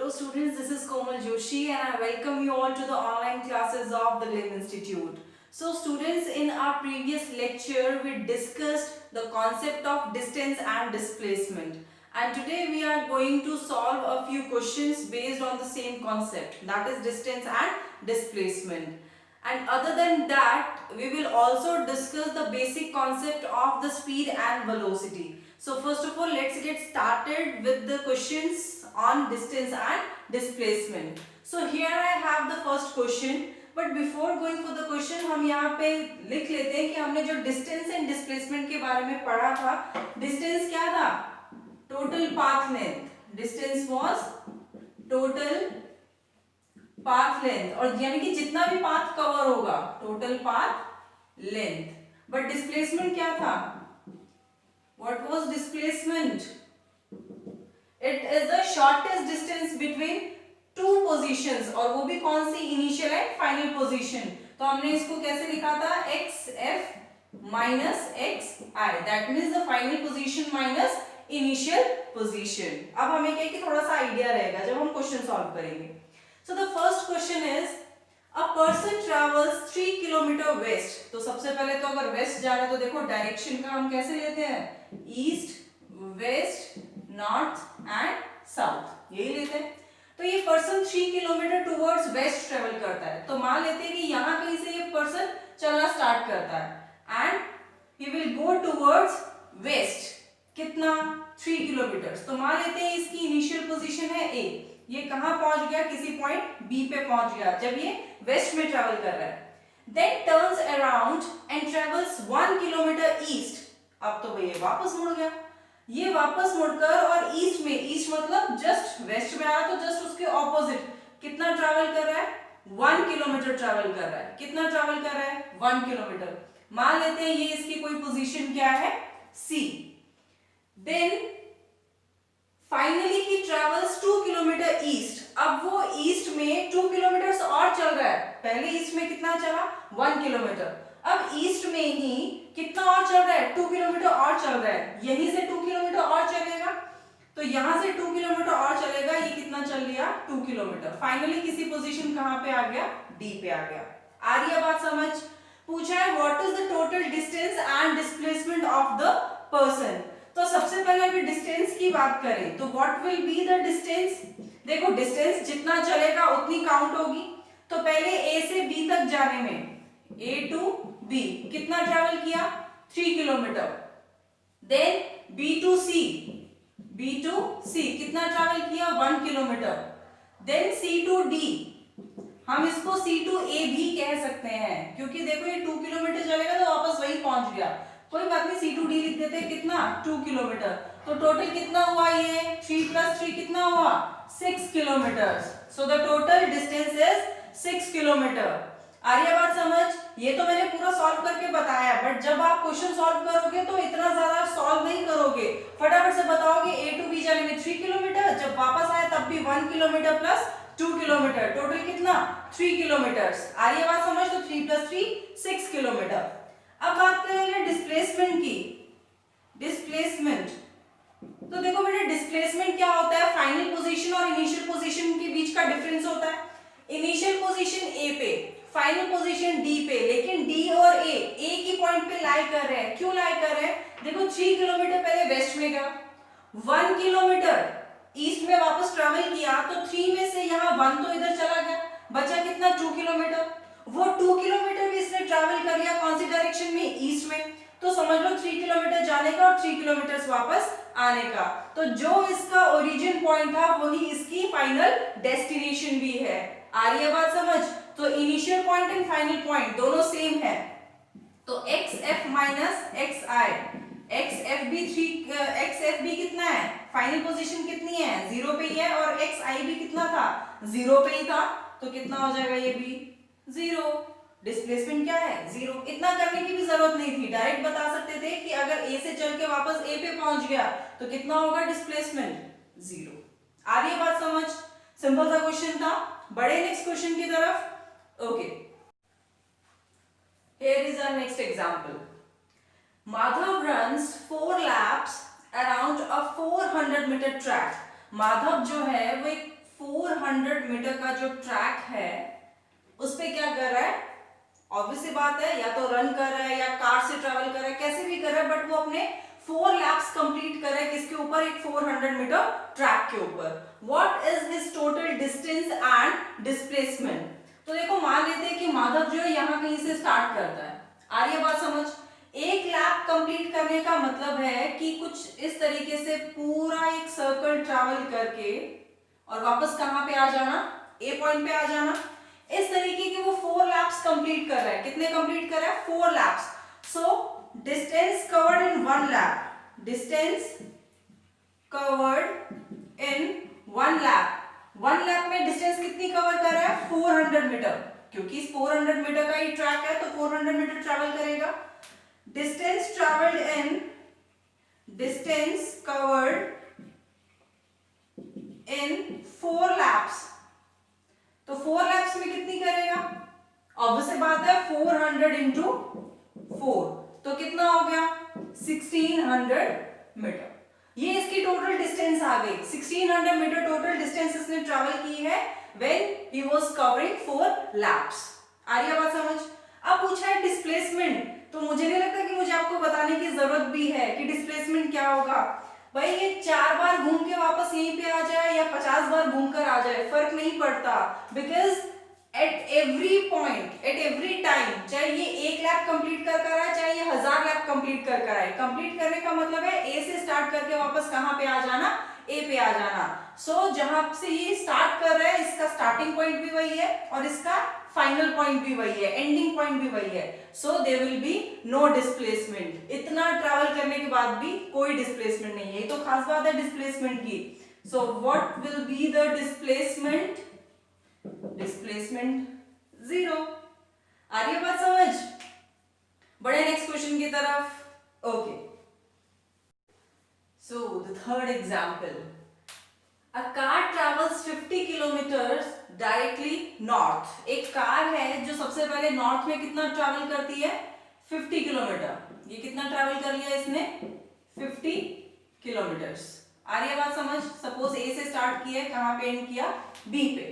Hello students, this is Komal Joshi and I welcome you all to the online classes of the LIM Institute. So students, in our previous lecture we discussed the concept of distance and displacement, and today we are going to solve a few questions based on the same concept, that is distance and displacement. And other than that, we will also discuss the basic concept of the speed and velocity. So first of all, let's get started with the questions on distance and displacement. So here I have the first question, but before going for the question, हम यहाँ पे लिख लेते हैं कि हमने जो distance and displacement के बारे में पढ़ा था. Distance क्या था? Total path length. Distance was total path length, और यानी कि जितना भी path cover होगा, total path length. But displacement क्या था? What was displacement? It is the shortest distance between two positions, और वो भी कौन सी? Initial and final position. तो हमने इसको कैसे लिखा था? XF minus XI. That means the final position minus initial position. अब हमें क्या है कि थोड़ा सा आइडिया रहेगा जब हम क्वेश्चन सॉल्व करेंगे. So the first question is, a person travels 3 kilometre west. तो सबसे पहले तो अगर वेस्ट जा रहा है तो देखो डायरेक्शन का हम कैसे लेते हैं? East, west, north and south, यही लेते हैं. तो ये person 3 kilometre towards west travel करता है. तो मान लेते हैं कि यहाँ कहीं से ये पर्सन चलना स्टार्ट करता है and he will go towards waste. कितना? 3 किलोमीटर. तो मान लेते हैं इसकी इनिशियल पोजीशन है ए. ये कहाँ पहुंच गया? किसी पॉइंट बी पे पहुंच गया जब ये वेस्ट में ट्रेवल कर रहा है. Then turns around and travels 1 kilometre east. अब तो भैया वापस मुड़ गया. ये वापस मुड़कर और ईस्ट में, ईस्ट मतलब जस्ट वेस्ट में आया तो जस्ट उसके ऑपोजिट कितना ट्रैवल कर रहा है? 1 किलोमीटर ट्रैवल कर रहा है. कितना ट्रैवल कर रहा है? 1 किलोमीटर. मान लेते हैं ये इसकी कोई पोजीशन क्या है? C. Then finally he travels 2 kilometre east. अब वो ईस्ट में 2 किलोमीटर और चल रहा है. पहले ईस्ट में कितना चला? 1 किलोमीटर. अब ईस्ट में ही कितना और चल रहा है? 2 किलोमीटर और चल रहा है. यहीं से 2 किलोमीटर और चलेगा, तो यहां से 2 किलोमीटर और चलेगा. ये कितना चल लिया? 2 किलोमीटर. फाइनली किसी पोजीशन कहां पे आ गया? डी पे आ गया. आ रही है बात समझ? पूछा है what is the total distance and displacement of the person. तो सबसे पहले अगर डिस्टेंस की बात करें तो what will be the distance? देखो डिस्टेंस जितना चलेगा उतनी काउंट होगी. तो पहले ए से बी तक जाने में, ए टू बी कितना ट्रैवल किया? 3 kilometre. Then B to C, B to C कितना ट्रैवल किया? 1 kilometre. Then C to D, हम इसको सी टू ए भी कह सकते हैं क्योंकि देखो ये 2 किलोमीटर चलेगा तो वापस वही पहुंच गया. कोई बात नहीं, सी टू डी लिख देते हैं. कितना? 2 किलोमीटर. तो टोटल कितना हुआ? ये 3 प्लस 3 कितना हुआ? 6 kilometre. So the total distance is 6 kilometre. आ रही है बात समझ? ये तो मैंने पूरा सॉल्व करके बताया, बट जब आप क्वेश्चन सॉल्व करोगे तो इतना ज्यादा सॉल्व नहीं करोगे. फटाफट से बताओगे ए टू बी जाने में 3 किलोमीटर, जब वापस आए तब भी 1 किलोमीटर प्लस 2 किलोमीटर, टोटल कितना? 3 किलोमीटर. आ रही है बात समझ? तो 3 प्लस 3 6 किलोमीटर. अब बात करेंगे डिस्प्लेसमेंट की. डिस्प्लेसमेंट, तो देखो बेटा डिस्प्लेसमेंट क्या होता है? फाइनल पोजीशन और इनिशियल पोजीशन के बीच का डिफरेंस होता है. इनिशियल पोजीशन ए पे, फाइनल पोजीशन डी पे, लेकिन डी और ए एक ही पॉइंट पे लाई कर रहे हैं. क्यों लाई कर रहे हैं? देखो 3 किलोमीटर पहले वेस्ट में गया, 1 किलोमीटर ईस्ट में वापस ट्रैवल किया, तो 3 में से यहाँ 1 तो इधर चला गया, बचा कितना? 2 किलोमीटर. वो 2 किलोमीटर भी इसने ट्रैवल कर लिया कौन सी डायरेक्शन में? ईस्ट में. तो समझ लो 3 किलोमीटर जाने का और 3 किलोमीटर वापस आने का. तो जो इसका ओरिजिन पॉइंट था वही इसकी फाइनल डेस्टिनेशन भी है. आ रही है बात समझ? तो initial point and final point दोनों सेम है. तो XF माइनस XI, XF भी कितना है? फाइनल पोजीशन कितनी है? 0 पे ही है, और XI भी कितना था? 0 पे ही था. तो कितना हो जाएगा? ये भी 0. डिस्प्लेसमेंट क्या है? 0. इतना करने की भी जरूरत नहीं थी, डायरेक्ट बता सकते थे कि अगर ए से चल के वापस ए पे पहुंच गया तो कितना होगा डिस्प्लेसमेंट? 0. आ रही है बात समझ? सिंपल सा क्वेश्चन था. बड़े नेक्स्ट क्वेश्चन की तरफ. Okay, here is our next example. Madhav runs 4 laps around a 400 meter track. Madhav जो है वो एक 400 मीटर का जो ट्रैक है उस पे क्या कर रहा है, ऑब्वियसली बात है या तो रन कर रहा है या कार से ट्रैवल कर रहा है, कैसे भी कर रहा है, बट वो अपने 4 लैप्स कंप्लीट कर रहा है किसके ऊपर, एक 400 मीटर ट्रैक के ऊपर। What is his total distance and displacement. तो देखो मान लेते हैं कि माधव जो है यहाँ कहीं से स्टार्ट करता है, आ रही है बात समझ। एक लैप कंप्लीट करने का मतलब है कि कुछ इस तरीके से पूरा एक सर्कल ट्रैवल करके और वापस कहां पे आ जाना, ए पॉइंट पे आ जाना। इस तरीके के वो 4 लैप्स कंप्लीट कर रहा है। कितने कंप्लीट कर रहा है, 4 lapse. So distance covered in 1 lap, distance covered in 1 lap, 1 lap में डिस्टेंस कितनी कवर कर रहा है, 400 मीटर, क्योंकि इस 400 मीटर का ही ट्रैक है तो 400 मीटर ट्रैवल करेगा। Distance travelled in, distance covered in 4 lapse, तो 4 लैप्स में कितनी करेगा, ऑब्वियस बात है 400 इंटू 4, तो कितना हो गया 1600 मीटर। ये इसकी टोटल डिस्टेंस आ गई, 1600 मीटर टोटल डिस्टेंस इसने ट्रैवल की है when he was covering 4 laps. आ रही है बात समझ। अब पूछा है डिस्प्लेसमेंट, तो मुझे नहीं लगता कि मुझे आपको बताने की जरूरत भी है कि डिस्प्लेसमेंट क्या होगा। भाई ये 4 बार घूम के वापस यहीं पे आ जाए या 50 बार घूम कर आ जाए, फर्क नहीं पड़ता, because at every point, at every time, चाहे ये 1 लैप कंप्लीट कर कर आए, चाहे ये 1000 लैप कंप्लीट कर कर आए, कंप्लीट करने का मतलब है ए से स्टार्ट करके वापस कहां पे आ जाना, ए पे आ जाना। सो जहां से ये स्टार्ट कर रहा है इसका स्टार्टिंग पॉइंट भी वही है और इसका फाइनल पॉइंट भी वही है, एंडिंग पॉइंट भी वही है। So there will be no displacement. इतना ट्रैवल करने के बाद भी कोई डिस्प्लेसमेंट नहीं है, ये तो खास बात है डिस्प्लेसमेंट की। So what will be the displacement, displacement 0। आ रही है बात समझ। बढ़े नेक्स्ट क्वेश्चन की तरफ। Okay, so the third example, A car travels 50 kilometers directly north. एक कार है जो सबसे पहले नॉर्थ में कितना ट्रैवल करती है, 50 किलोमीटर। ये कितना ट्रैवल कर लिया इसने, 50 किलोमीटर्स। आ रही है बात समझ। सपोज ए से स्टार्ट किया है, कहां पे एंड किया, बी पे।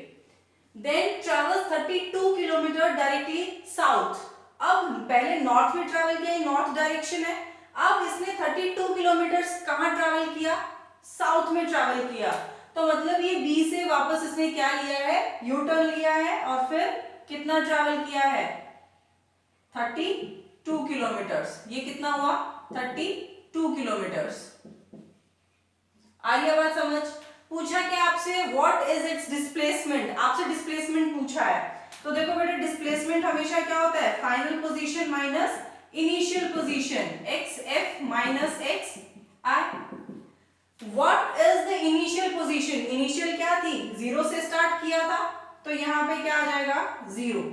Then travels 32 kilometre directly south. अब पहले नॉर्थ में ट्रैवल किया, नॉर्थ डायरेक्शन है। अब इसने 32 किलोमीटर्स कहां ट्रैवल किया, साउथ में ट्रैवल किया। तो मतलब ये बी से वापस इसने क्या लिया है, यू टर्न लिया है और फिर कितना ट्रैवल किया है, 32 किलोमीटर्स। ये कितना हुआ, 32 किलोमीटर्स। आइए बात समझ। पूछा क्या आपसे, व्हाट इज इट्स डिस्प्लेसमेंट, आपसे डिस्प्लेसमेंट पूछा है। तो देखो बेटा डिस्प्लेसमेंट हमेशा क्या होता है, final position minus initial position, x F minus x I. What is the initial position? Initial क्या थी, 0 से स्टार्ट किया था, तो यहाँ पे क्या आ जाएगा 0।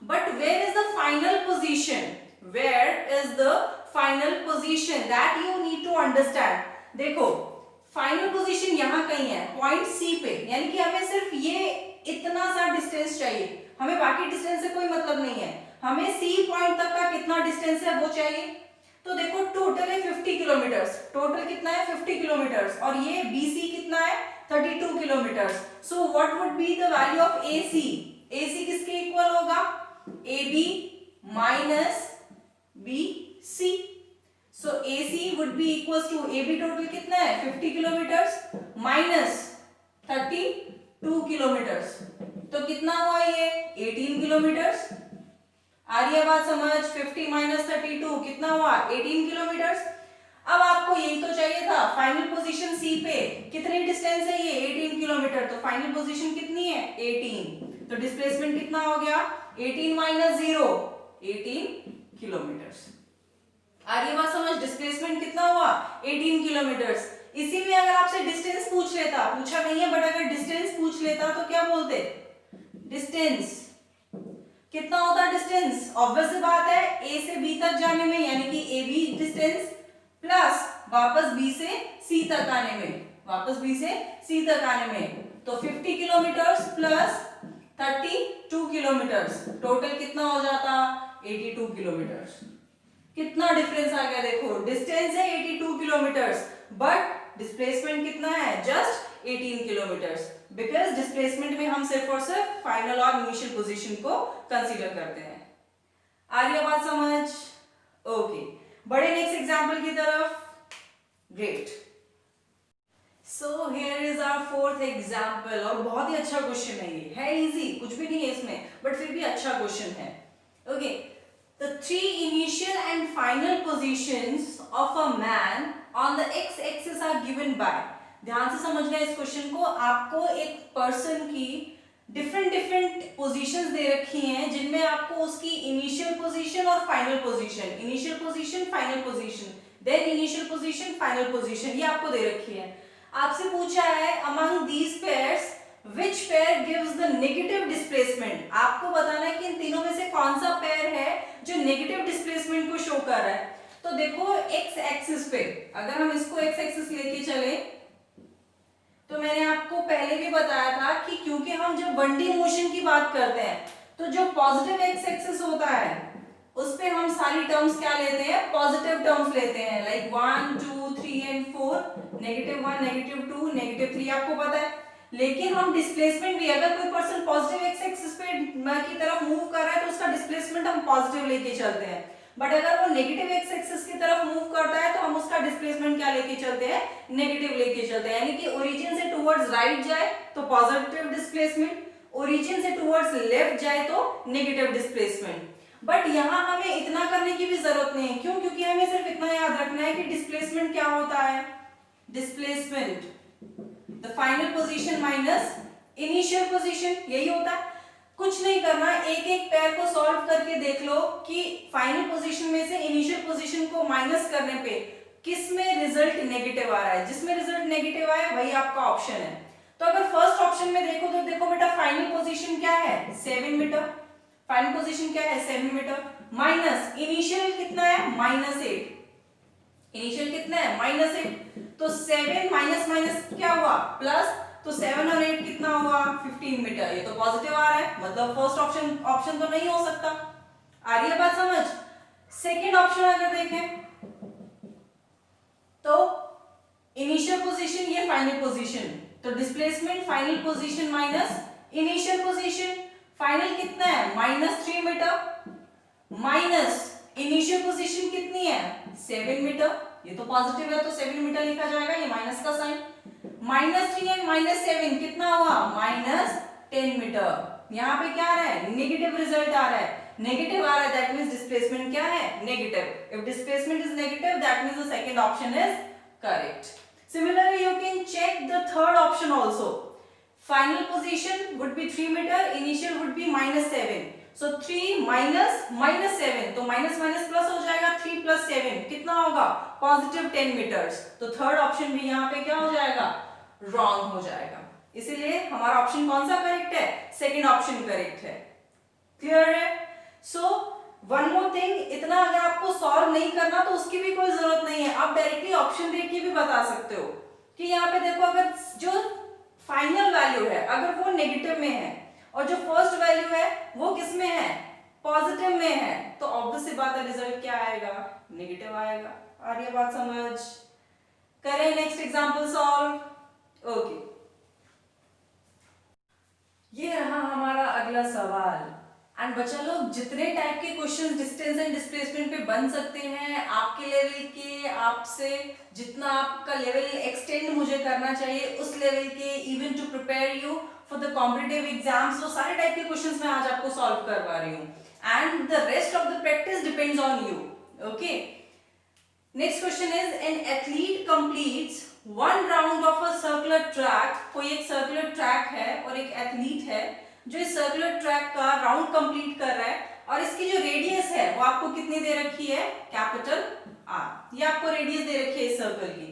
But where is the final position? Where is the final position? That you need to understand. देखो फाइनल पोजीशन यहाँ कहीं है, पॉइंट सी पे, यानी कि हमें सिर्फ ये इतना सा डिस्टेंस चाहिए, हमें बाकी डिस्टेंस से कोई मतलब नहीं है, हमें सी पॉइंट तक का कितना डिस्टेंस है वो चाहिए। तो देखो टोटल है 50 किलोमीटर्स, टोटल कितना है 50 किलोमीटर्स, और ये BC कितना है 32 kilometres. So what would be the value of AC? AC किसके इक्वल होगा, AB minus BC। So AC would be equals to, AB total कितना है 50 किलोमीटर्स माइनस 32 किलोमीटर्स, तो कितना हुआ ये 18 किलोमीटर्स। आ रही है बात समझ। 50 माइनस 32 कितना हुआ 18 किलोमीटर्स। अब आपको यही तो चाहिए था, फाइनल पोजीशन सी पे कितनी डिस्टेंस है ये 18 किलोमीटर, तो फाइनल पोजीशन कितनी है 18, तो डिस्प्लेसमेंट कितना हो गया 18 माइनस 0, 18 किलोमीटर्स। आ रही है बात समझ। डिस्प्लेसमेंट कितना हुआ 18 किलोमीटर्स। इसी में अगर आपसे डिस्टेंस पूछ लेता, पूछा नहीं है बट अगर डिस्टेंस पूछ लेता तो क्या बोलते, डिस्टेंस कितना होता है, डिस्टेंस ऑब्वियस बात है ए से बी तक जाने में, यानी कि ए बी डिस्टेंस प्लस वापस बी से सी तक आने में, वापस बी से सी तक आने में, तो 50 किलोमीटर्स प्लस 32 किलोमीटर्स, टोटल कितना हो जाता 82 किलोमीटर्स। कितना डिफरेंस आ गया देखो, डिस्टेंस है 82 किलोमीटर्स बट डिस्प्लेसमेंट कितना है, जस्ट 18 किलोमीटर्स, बिकॉज डिस्प्लेसमेंट में हम सिर्फ और सिर्फ फाइनल और इनिशियल पोजीशन को कंसीडर करते हैं। आ रही है बात समझ? ओके, बढ़े नेक्स्ट एग्जांपल की तरफ। Great, so here is our fourth example, और बहुत ही अच्छा क्वेश्चन है, ये है इजी, कुछ भी नहीं है इसमें, बट फिर भी अच्छा क्वेश्चन है। Okay, the three initial and final positions of a man on the X axis are given by, ध्यान से समझना इस क्वेश्चन को, आपको एक पर्सन की डिफरेंट पोजीशंस दे रखी हैं, जिनमें आपको उसकी इनिशियल पोजीशन और final position, initial position final position, then initial position final position, ये आपको दे रखी है। आपसे पूछा है among these pairs which pair gives the negative displacement, आपको बताना है कि इन तीनों में से कौन सा पेयर है जो नेगेटिव डिस्प्लेसमेंट को शो कर रहा है। तो देखो एक्स एक्सिस पे, अगर हम इसको एक्स एक्सिस लेके चले, तो मैंने आपको पहले भी बताया था कि क्योंकि हम जब 1D मोशन की बात करते हैं तो जो पॉजिटिव एक्स एक्सिस होता है उस पे हम सारी टर्म्स क्या लेते हैं, पॉजिटिव टर्म्स लेते हैं, लाइक 1 2 3 एंड 4, -1 -2 -3, आपको पता है। लेकिन हम डिस्प्लेसमेंट भी, अगर कोई पर्सन पॉजिटिव एक्स एक्सिस पे की तरफ मूव कर रहा है तो उसका डिस्प्लेसमेंट हम पॉजिटिव लेके चलते हैं, बट अगर वो नेगेटिव एक्स एक्सिस की तरफ मूव करता है तो हम उसका डिस्प्लेसमेंट क्या लेके चलते हैं, नेगेटिव लेके चलते हैं। यानी कि ओरिजिन से टुवर्ड्स राइट जाए तो पॉजिटिव डिस्प्लेसमेंट, ओरिजिन से टुवर्ड्स लेफ्ट जाए तो नेगेटिव डिस्प्लेसमेंट। बट यहाँ हमें इतना करने की भी जरूरत नहीं है, क्यों? क्योंकि हमें सिर्फ इतना याद रखना है कि डिस्प्लेसमेंट क्या होता है, displacement the final position minus initial position, यही होता है। कुछ नहीं करना, एक एक पेयर को सॉल्व करके देख लो कि फाइनल पोजीशन में से इनिशियल पोजीशन को माइनस करने पे किस में रिजल्ट नेगेटिव आ रहा है, जिसमें रिजल्ट नेगेटिव आया वही आपका ऑप्शन है। तो अगर फर्स्ट ऑप्शन में देखो तो देखो बेटा फाइनल पोजीशन क्या है, 7 मीटर, फाइनल पोजीशन क्या है 7 मीटर, माइनस इनिशियल कितना है -8, इनिशियल कितना है -8, तो 7 माइनस माइनस क्या हुआ प्लस, तो 7 और 8 कितना हुआ 15 मीटर, ये तो पॉजिटिव आ रहा है, मतलब फर्स्ट ऑप्शन तो नहीं हो सकता। आ रही है बात समझ? सेकंड ऑप्शन अगर देखें तो इनिशियल पोजीशन ये फाइनल पोजीशन, तो displacement final position minus initial position, final कितना है -3 मीटर माइनस इनिशियल पोजीशन कितनी है 7 मीटर, ये तो पॉजिटिव है तो 7 मीटर लिखा जाएगा, ये माइनस का साइन, -3 एंड -7 कितना हुआ -10 मीटर। यहाँ पे क्या आ रहा है, नेगेटिव रिजल्ट आ रहा है, नेगेटिव आ रहा है, दैट मींस डिस्प्लेसमेंट क्या है, negative. If displacement is negative that means the second option is correct. Similarly you can check the third option also, final position would be 3 metre, initial would be -7, so 3 minus -7, तो minus minus plus हो जाएगा, 3 + 7 कितना होगा positive 10 metres, तो third option भी यहाँ पे क्या हो जाएगा, रॉन्ग हो जाएगा। इसीलिए हमारा ऑप्शन कौन सा करेक्ट है, सेकंड ऑप्शन करेक्ट है। क्लियर है? सो वन मोर थिंग, इतना अगर आपको सॉल्व नहीं करना तो उसकी भी कोई जरूरत नहीं है, आप डायरेक्टली ऑप्शन देख के भी बता सकते हो कि यहाँ पे देखो अगर जो फाइनल वैल्यू है अगर वो नेगेटिव में है और जो फर्स्ट वैल्यू है वो किस में है, पॉजिटिव में है, तो ऑब्वियस सी बात है रिजल्ट क्या आएगा, नेगेटिव आएगा। आ रही है बात समझ? करें नेक्स्ट एग्जांपल सॉल्व। ओके, ये रहा हमारा अगला सवाल। एंड बच्चा लोग जितने टाइप के क्वेश्चंस डिस्टेंस एंड डिस्प्लेसमेंट पे बन सकते हैं आपके लेवल के, आपसे जितना आपका लेवल एक्सटेंड मुझे करना चाहिए उस लेवल के, even to prepare you for the competitive exams, तो सारे टाइप के क्वेश्चंस मैं आज आपको सॉल्व करवा रही हूँ, and the rest of the practice depends on you. Okay, next question is an athlete completes 1 round of a circular track, कोई एक सर्कुलर ट्रैक है और एक एथलीट है जो इस सर्कुलर ट्रैक का राउंड कंप्लीट कर रहा है, और इसकी जो रेडियस है वो आपको कितनी दे रखी है, कैपिटल R, ये आपको रेडियस दे रखी है इस सर्कल की।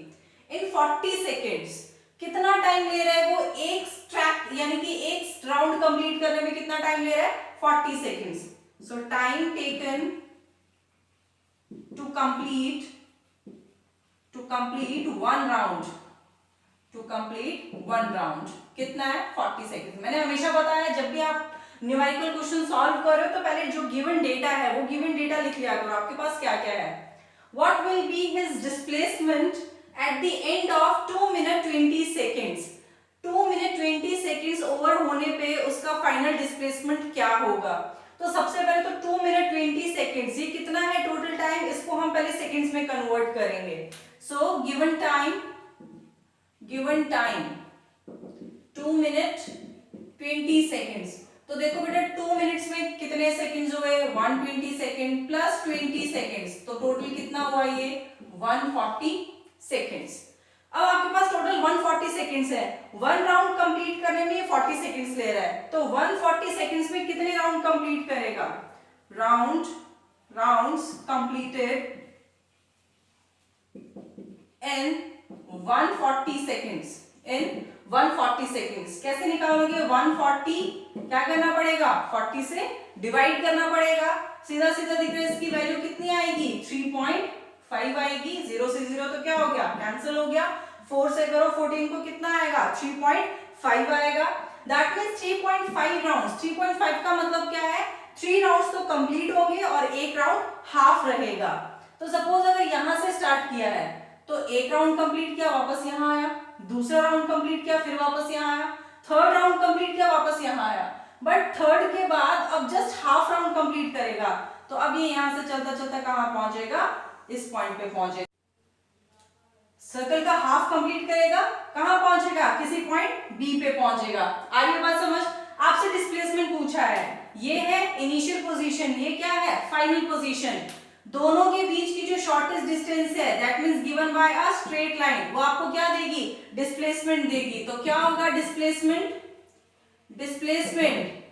इन 40 सेकेंड्स कितना टाइम ले रहा है वो एक ट्रैक यानी कि एक राउंड कंप्लीट करने में कितना टाइम ले रहा है, 40 seconds. So time taken to complete 1 round कितना है, 40 सेकेंड। मैंने हमेशा बताया जब भी आप न्यूमेरिकल क्वेश्चन सॉल्व कर रहे हो तो पहले जो गिवन डेटा है वो गिवन डेटा लिख लिया करो, आपके पास क्या क्या है। What will be his displacement at the end of 2 minute 20 seconds, 2 minute 20 seconds over होने पे उसका फाइनल डिस्प्लेसमेंट क्या होगा। तो सबसे पहले तो 2 मिनट 20 सेकेंड्स, ये कितना है टोटल टाइम, इसको हम पहले सेकेंड्स में कन्वर्ट करेंगे। So given time 2 minute 20 seconds. तो देखो बेटा 2 मिनट्स में कितने सेकेंड्स हुए, 120 सेकेंड प्लस 20 सेकेंड्स, तो टोटल कितना हुआ ये 140 सेकेंड्स। अब आपके पास टोटल 140 सेकेंड्स है, वन राउंड कंप्लीट करने में ये 40 सेकेंड्स ले रहा है, तो 140 सेकेंड्स में कितने राउंड कंप्लीट करेगा, rounds completed in 140 seconds, in 140 seconds। कैसे निकालोगे 140, क्या करना पड़ेगा 40 से डिवाइड करना पड़ेगा, सीधा सीधा दिख रहा है, इसकी वैल्यू कितनी आएगी 3.5 आएगी, 0 से 0 तो क्या हो गया कैंसिल हो गया, 4 से करो 14 को कितना आएगा 3.5 आएगा, दैट मींस 3.5 राउंड्स। 3.5 का मतलब क्या है, 3 राउंड्स तो कंप्लीट होंगे और एक राउंड हाफ रहेगा। तो सपोज अगर यहां से स्टार्ट किया है तो एक राउंड कंप्लीट किया वापस यहां आया, दूसरा राउंड कंप्लीट किया फिर वापस यहां आया, थर्ड राउंड कंप्लीट किया वापस यहां आया, बट थर्ड के बाद अब जस्ट हाफ राउंड कंप्लीट करेगा, तो अब ये यहां से चलता चलता कहां पहुंचेगा, इस पॉइंट पे पहुंचेगा, सर्कल का हाफ कंप्लीट करेगा, कहां पहुंचेगा किसी पॉइंट बी पे पहुंचेगा। आगे बात समझ, आपसे डिस्प्लेसमेंट पूछा है, ये है इनिशियल पोजीशन, ये क्या है फाइनल पोजीशन, दोनों के बीच की जो शॉर्टेस्ट डिस्टेंस है that means given by a straight line, वो आपको क्या देगी डिस्प्लेसमेंट देगी। तो क्या होगा displacement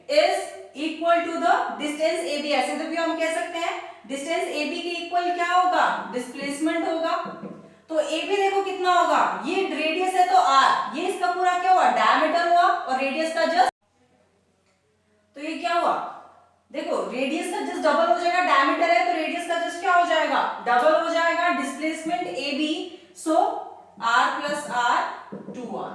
is equal to the distance A B, ऐसे तो भी हम कह सकते हैं डिस्टेंस ए बी के इक्वल क्या होगा डिस्प्लेसमेंट होगा। तो ए बी देखो कितना होगा, ये रेडियस है तो आर, ये इसका पूरा क्या हुआ डायमीटर हुआ और रेडियस का जस्ट, तो ये क्या हुआ देखो रेडियस का जस्ट डबल हो जाएगा, डायमीटर है तो रेडियस का जस्ट क्या हो जाएगा डबल हो जाएगा, displacement A B, so R plus R 2r,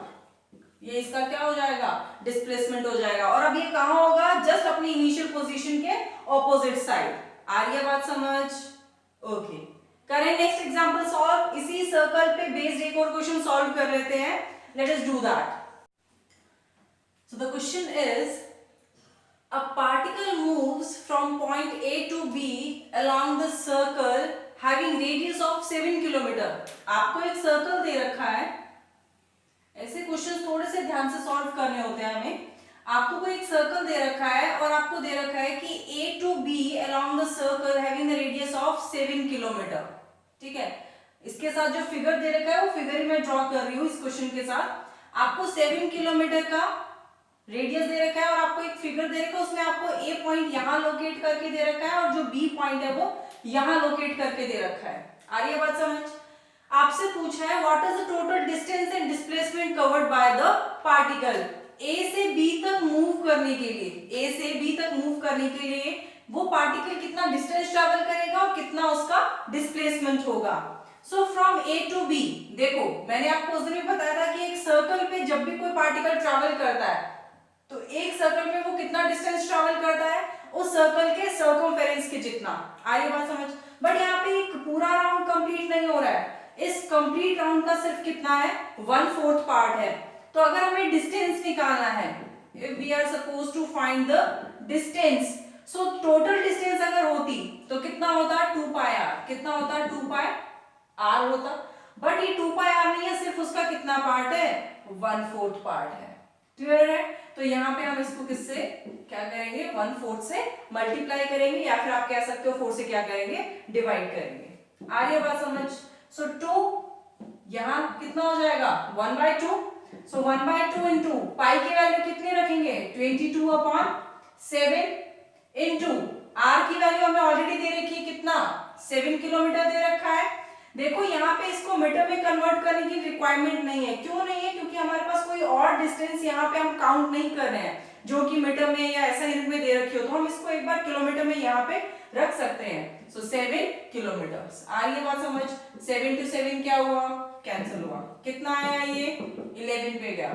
ये इसका क्या हो जाएगा डिस्प्लेसमेंट हो जाएगा। और अब ये कहां होगा जस्ट अपनी इनिशियल पोजीशन के ऑपोजिट साइड। आ रही है बात समझ, ओके करें नेक्स्ट एग्जांपल सॉल्व, इसी सर्कल पे बेस्ड एक और क्वेश्चन सॉल्व कर लेते हैं, let us do that. So the question is a particle moves from point A to B along the circle having radius of 7 kilometre. आपको एक सर्कल दे रखा है, ऐसे क्वेश्चन थोड़े से ध्यान से सॉल्व करने होते हैं हमें। आपको कोई एक सर्कल दे रखा है और आपको दे रखा है कि A to B along the circle having the radius of 7 kilometre, ठीक है। इसके साथ जो फिगर दे रखा है वो फिगर मैं ड्रॉ कर रही हूँ इस क्वेश्चन के साथ। आपको 7 किलोमीटर का रेडियस दे रखा है और आपको एक फिगर दे रखा है, उसमें आपको ए पॉइंट यहां लोकेट करके दे रखा है और जो बी पॉइंट है वो यहां लोकेट करके दे रखा है। आ रही है बात समझ, आपसे पूछा है what is the total distance and displacement covered by the particle. A से बी तक मूव करने के लिए, ए से बी तक मूव करने के लिए वो पार्टिकल कितना डिस्टेंस ट्रैवल करेगा और कितना उसका डिस्प्लेसमेंट होगा। So from A to B, देखो मैंने आपको उस दिन भी बताया था कि एक सर्कल पे जब भी कोई पार्टिकल ट्रैवल करता है तो एक सर्कल में वो कितना डिस्टेंस ट्रैवल करता है उस सर्कल के सर्कमफेरेंस के जितना। आगे बात समझ, बट यहाँ पे एक पूरा राउंड कंप्लीट नहीं हो रहा है, इस कंप्लीट राउंड का सिर्फ कितना है 1/4 पार्ट है। तो अगर हमें डिस्टेंस निकालना है, if we are suppose to find the distance, so total distance अगर होती तो कितना होता 2 पाई आर, कितना होता 2 पाई आर होता, बट ये 2 पाई आर नहीं है, सिर्फ उसका कितना पार्ट है 1/4 पार्ट है। क्लियर है, तो यहाँ पे हम इसको किससे क्या करेंगे 1/4 से मल्टीप्लाई करेंगे या फिर आप कह सकते हो 4 से क्या करेंगे डिवाइड करेंगे। आ रही है बात समझ। सो 2 यहाँ कितना हो जाएगा 1/2, सो 1/2 इंटू पाई की वैल्यू कितनी रखेंगे 22/7 इंटू आर की वैल्यू हमें ऑलरेडी दे रखी है कितना 7 किलोमीटर दे रखा है। देखो यहाँ पे इसको मीटर में कन्वर्ट करने की रिक्वायरमेंट नहीं है, क्यों नहीं है, क्योंकि हमारे पास कोई और डिस्टेंस यहाँ पे हम काउंट नहीं कर रहे हैं जो कि मीटर में या ऐसा यूनिट में दे रखी हो, तो हम इसको एक बार किलोमीटर में यहाँ पे रख सकते हैं। सो 7 किलोमीटर। आ रही है बात समझ, 7 to 7 क्या हुआ कैंसिल हुआ, कितना आया ये 11 पे गया,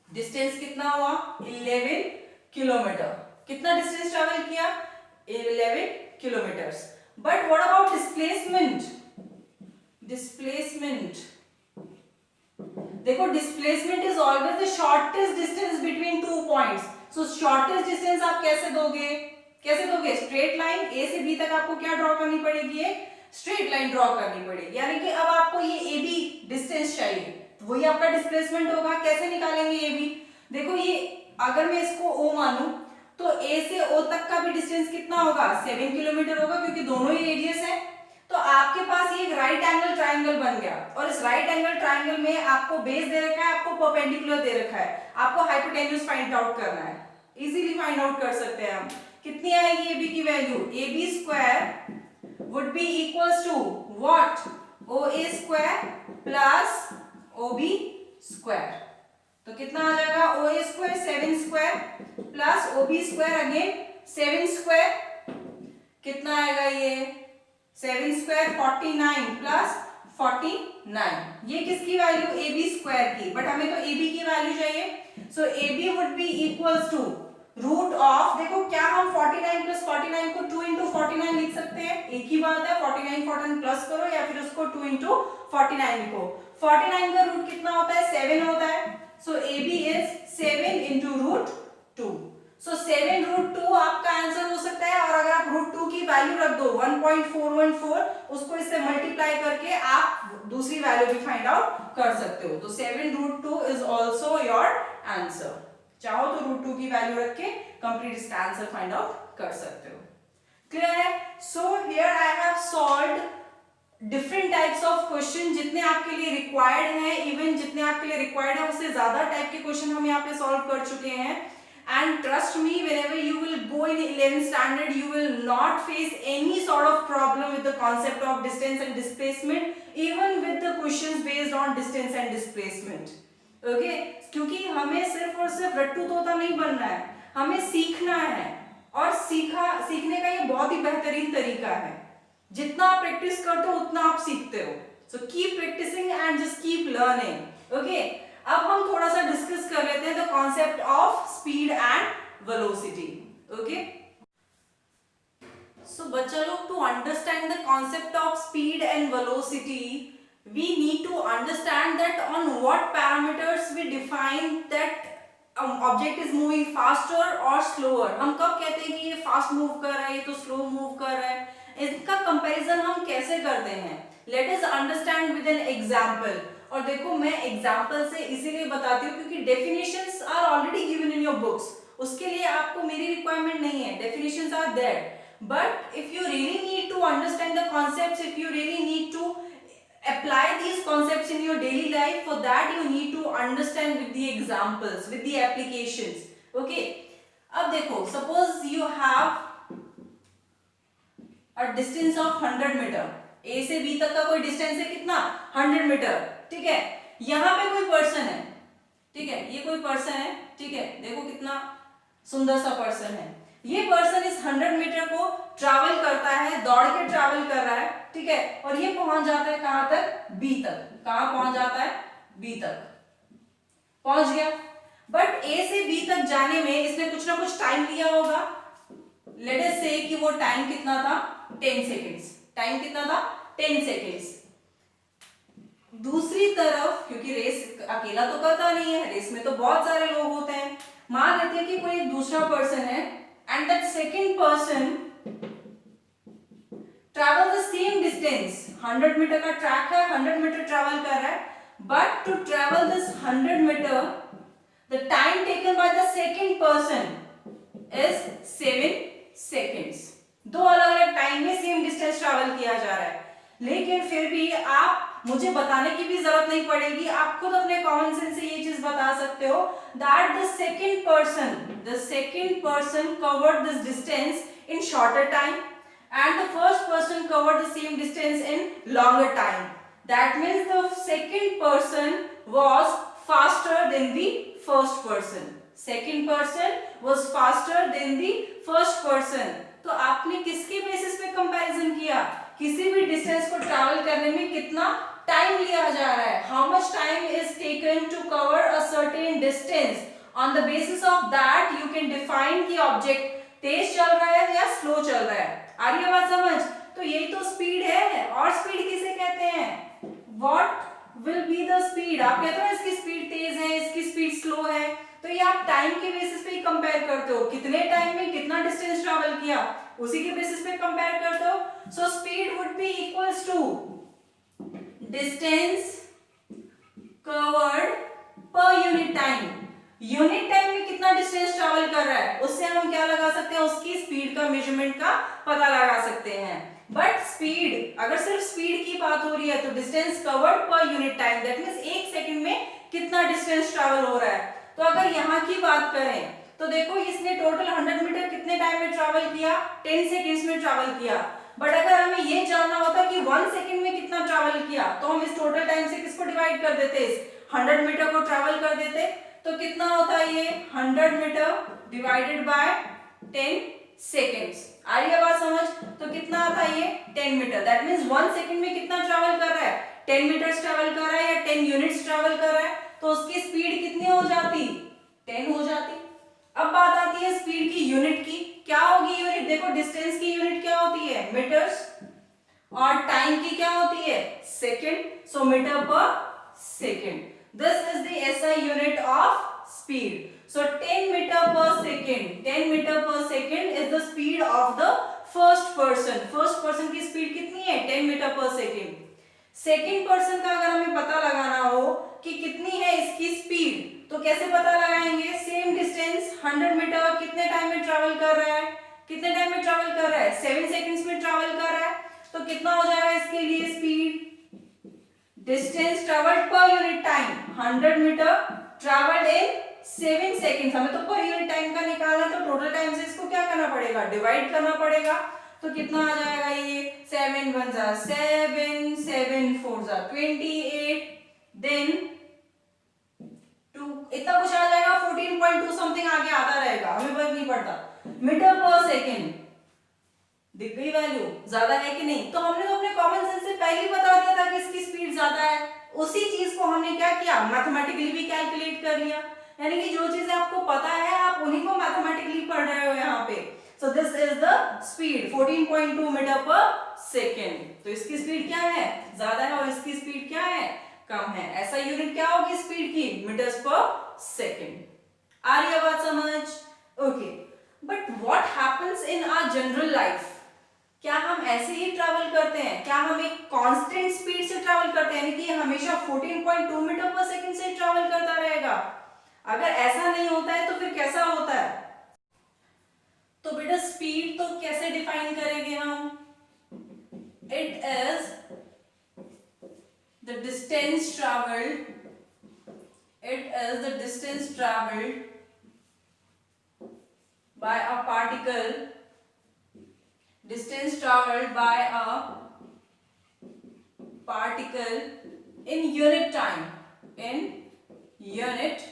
डिस्टेंस कितना हुआ 11 किलोमीटर। कितना डिस्टेंस ट्रेवल किया 11 kilometre. But what about displacement, displacement देखो displacement is always the shortest distance between two points. So shortest distance आप कैसे दोगे, स्ट्रेट लाइन ए से बी तक आपको क्या ड्रॉ करनी पड़ेगी, एक स्ट्रेट लाइन ड्रॉ करनी पड़ेगी। यानी कि अब आपको ये ए बी डिस्टेंस चाहिए, तो वही आपका डिस्प्लेसमेंट होगा। कैसे निकालेंगे ए बी, देखो ये अगर मैं इसको ओ मानूं तो ए से ओ तक का भी डिस्टेंस कितना होगा, 7 किलोमीटर होगा, क्योंकि दोनों ही रेडियस है। तो आपके पास ये एक राइट एंगल ट्राइंगल बन गया, और इस राइट एंगल ट्राइंगल में आपको बेस दे रखा है, आपको परपेंडिकुलर दे रखा है, आपको हाइपोटेन्यूज फाइंड आउट करना है। इजीली फाइंड आउट कर सकते हैं हम। कितनी आएगी ए बी की value, A B square would be equals to what, O A square plus O B square. तो कितना आ जाएगा, O A square 7 square plus O B square again 7 square, कितना आएगा ये 7 स्क्वायर 49 प्लस 49, ये किसकी वैल्यू, ए बी स्क्वायर की, बट हमें तो ए बी की वैल्यू चाहिए। So A B would be equals to root of, देखो क्या हम 49 प्लस 49 को 2 इंटू 49 लिख सकते हैं, एक ही बात है, 49 49 प्लस करो या फिर उसको 2 इंटू 49 लिखो। 49 का रूट कितना होता है, 7 होता है। So A B is 7 into root 2। So 7 root 2 आपका आंसर हो सकता है, और अगर आप रूट 2 की वैल्यू रख दो 1.414, उसको इससे मल्टीप्लाई करके आप दूसरी वैल्यू भी फाइंड आउट कर सकते हो। तो 7 root 2 is also your answer. चाहो तो रूट 2 की वैल्यू रख के कंप्लीट इसका आंसर फाइंड आउट कर सकते हो। क्लियर है? So here I have solved different types of question, जितने आपके लिए रिक्वायर्ड हैं, इवन जितने आपके लिए रिक्वायर्ड है उससे ज्यादा टाइप के क्वेश्चन हम यहाँ पे सॉल्व कर चुके हैं। And trust me, whenever you will go in 11th standard, you will not face any sort of problem with the concept of distance and displacement, even with the questions based on distance and displacement. Okay? क्योंकि हमें सिर्फ और सिर्फ रट्टू तोता नहीं बनना है, हमें सीखना है, और सीखने का ये बहुत ही बेहतरीन तरीका है। जितना आप प्रैक्टिस करते हो उतना आप सीखते हो। So keep practicing and just keep learning. Okay? अब हम थोड़ा सा डिस्कस कर लेते हैं the concept of speed and velocity. Okay, so बच्चा लोग, to understand the concept of speed and velocity we need to understand that on what parameters we define that object is moving faster or slower. हम कब कहते हैं कि ये fast move कर रहा है, ये तो स्लो मूव कर रहा है, इसका कंपैरिजन हम कैसे करते हैं। Let us understand with an example. और देखो मैं एग्जांपल से इसीलिए बताती हूँ क्योंकि definitions are already given in your books, उसके लिए आपको मेरी रिक्वायरमेंट नहीं है, definitions are there. But if you really need to understand the concepts, if you really need to apply these concepts in your daily life, for that you need to understand with the examples, with the applications. Okay, अब देखो suppose you have a distance of 100 metre, A से B तक का कोई distance है कितना, 100 metre. ठीक है, यहाँ पे कोई पर्सन है, ठीक है, ये कोई पर्सन है, ठीक है, देखो कितना सुंदर सा पर्सन है। ये पर्सन इस 100 मीटर को ट्रैवल करता है, दौड़ के ट्रैवल कर रहा है, ठीक है, और ये पहुंच जाता है कहां तक, बी तक। कहां पहुंच जाता है, बी तक पहुंच गया। बट ए से बी तक जाने में इसने कुछ ना कुछ टाइम लिया होगा। लेट अस से कि वो टाइम कितना था, 10 सेकेंड्स। टाइम कितना था, 10 सेकेंड्स। दूसरी तरफ, क्योंकि रेस अकेला तो करता नहीं है, रेस में तो बहुत सारे लोग होते हैं। मान लेते हैं कि कोई एक दूसरा पर्सन है and that second person travel the same distance, 100 metre का ट्रैक है, 100 मीटर ट्रैवल कर रहा है, but to travel this 100 meter the time taken by the second person is 7 seconds। दो अलग अलग टाइम में सेम डिस्टेंस ट्रैवल किया जा रहा है, लेकिन फिर भी आप मुझे बताने की भी जरूरत नहीं पड़ेगी, आप खुद अपने कॉमन सेंस से ये चीज बता सकते हो that the second person covered this distance in shorter time and the first person covered the same distance in longer time. That means the second person was faster than the first person. Second person was faster than the first person. तो आपने किसके basis पे comparison किया, किसी भी distance को travel करने में कितना टाइम लिया जा रहा है, how much time is taken to cover a certain distance. On the basis of that you can define कि ऑब्जेक्ट तेज चल रहा है या स्लो चल रहा है। आ रही है बात समझ? तो यही तो स्पीड है। और स्पीड किसे कहते हैं, what will be the speed. आप कहते हो इसकी स्पीड तेज है, इसकी स्पीड स्लो है, तो ये आप टाइम के बेसिस पे ही कंपेयर करते हो, कितने टाइम में कितना डिस्टेंस ट्रैवल किया उसी के बेसिस पे कंपेयर करते हो. So speed would be equals to distance covered per unit time. Unit time में कितना डिस्टेंस ट्रैवल कर रहा है उससे हम क्या लगा सकते हैं, उसकी स्पीड का मेजरमेंट का पता लगा सकते हैं. बट स्पीड, अगर सिर्फ स्पीड की बात हो रही है तो distance covered per unit time, that means एक सेकंड में कितना डिस्टेंस ट्रैवल हो रहा है. तो अगर यहाँ की बात करें तो देखो इसने टोटल 100 मीटर कितने टाइम में ट्रैवल किया, 10 सेकंड्स में ट्रैवल किया. बट अगर हमें ये जानना होता कि 1 सेकंड में कितना ट्रैवल किया तो हम इस टोटल टाइम से किसको डिवाइड कर देते, इस 100 मीटर को ट्रैवल कर देते. तो कितना होता है ये 100 मीटर डिवाइडेड बाय 10 सेकंड्स. आ रही है बात समझ. तो कितना आता है ये 10 मीटर. दैट मींस 1 सेकंड में कितना ट्रैवल कर रहा है, 10 मीटर्स ट्रैवल कर रहा है या 10 यूनिट्स ट्रैवल कर रहा है. तो उसकी स्पीड कितनी हो जाती, 10 हो जाती. अब बात आती है स्पीड की यूनिट की. क्या होगी यूनिट, देखो डिस्टेंस की यूनिट क्या होती है, मीटर्स, और टाइम की क्या होती है, second. So metre per second. This is the SI unit of speed. So 10 meter per second. 10 meter per second is the speed of the first person. First person की speed कितनी है, 10 meter per second. Second person का अगर हमें पता लगाना हो कि कितनी है इसकी speed, तो कैसे पता लगाएंगे. सेम डिस्टेंस 100 मीटर कितने टाइम में ट्रैवल कर रहा है, कितने टाइम में ट्रैवल कर रहा है, 7 सेकंड्स में ट्रैवल कर रहा है. तो कितना हो जाएगा इसके लिए speed, distance travelled per unit time, 100 metre travelled in 7 seconds. हमें तो पर यूनिट टाइम का निकालना है तो टोटल टाइम से इसको क्या करना पड़ेगा, डिवाइड करना पड़ेगा. तो कितना आ जाएगा ये 7 1 जा 7, 7 4 जा 28, देन 2 इतना कुछ आ जाएगा, 14.2 समथिंग आगे आता रहेगा, हमें फर्क नहीं पड़ता. मीटर पर सेकंड दिख गई वैल्यू, ज्यादा है कि नहीं. तो हमने तो अपने कॉमन सेंस से पहले ही बता दिया था कि इसकी स्पीड ज्यादा है. उसी चीज को हमने क्या किया, मैथमेटिकली भी कैलकुलेट कर लिया. यानी कि जो चीजें आपको पता है आप उन्हीं को मैथमेटिकली पढ़ रहे हो यहाँ पे. So this is the speed 14.2 metre per second. तो इसकी स्पीड क्या है, ज्यादा है, और इसकी स्पीड क्या है, कम है. ऐसा यूनिट क्या होगी स्पीड की, मीटर्स पर सेकेंड. आ रही है बात समझ. Okay, but what happens in our general life. क्या हम ऐसे ही ट्रैवल करते हैं, क्या हम एक कांस्टेंट स्पीड से ट्रैवल करते हैं, यानी कि हमेशा 14.2 मीटर पर सेकंड से ट्रैवल करता रहेगा. अगर ऐसा नहीं होता है तो फिर कैसा होता है. तो बेटा स्पीड तो कैसे डिफाइन करेंगे हम, it is the distance travelled, it is the distance travelled bye a particle, distance traveled by a particle in unit time, in unit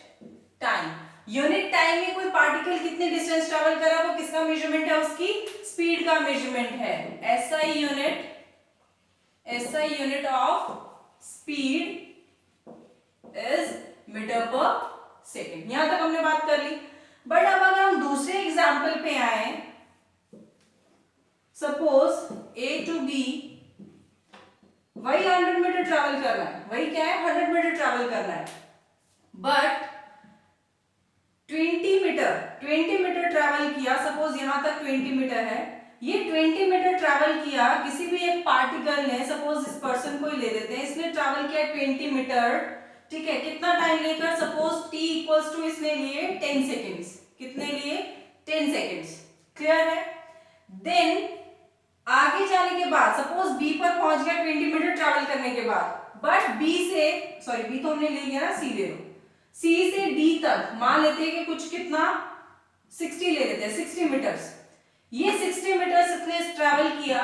time. Unit time में कोई पार्टिकल कितने डिस्टेंस ट्रैवल कर रहा है वो किसका मेजरमेंट है, उसकी स्पीड का मेजरमेंट है. SI unit of speed is metre per second. यहां तक हमने बात कर ली. बट अब अगर हम दूसरे एग्जाम्पल पे आए, सपोज A to B, वही 100 मीटर ट्रैवल करना है, वही क्या है 100 मीटर ट्रैवल करना है. बट 20 मीटर ट्रैवल किया. सपोज यहां तक 20 मीटर है, ये 20 मीटर ट्रैवल किया किसी भी एक पार्टिकल ने. सपोज इस पर्सन को ही ले लेते हैं, इसने ट्रैवल किया 20 मीटर, ठीक है. कितना टाइम लेकर, सपोज t इक्वल्स टू इसने लिए 10 सेकेंड्स. कितने लिए, 10 सेकेंड्स. क्लियर है. देन आगे जाने के बाद सपोज B पर पहुंच गया 20 मीटर ट्रैवल करने के बाद. बट B से, सॉरी B तो हमने ले लिया ना, C ले लो. C से D तक मान लेते हैं कि कुछ कितना 60 ले लेते हैं, 60 मीटर्स. ये 60 मीटर्स इतने ट्रैवल किया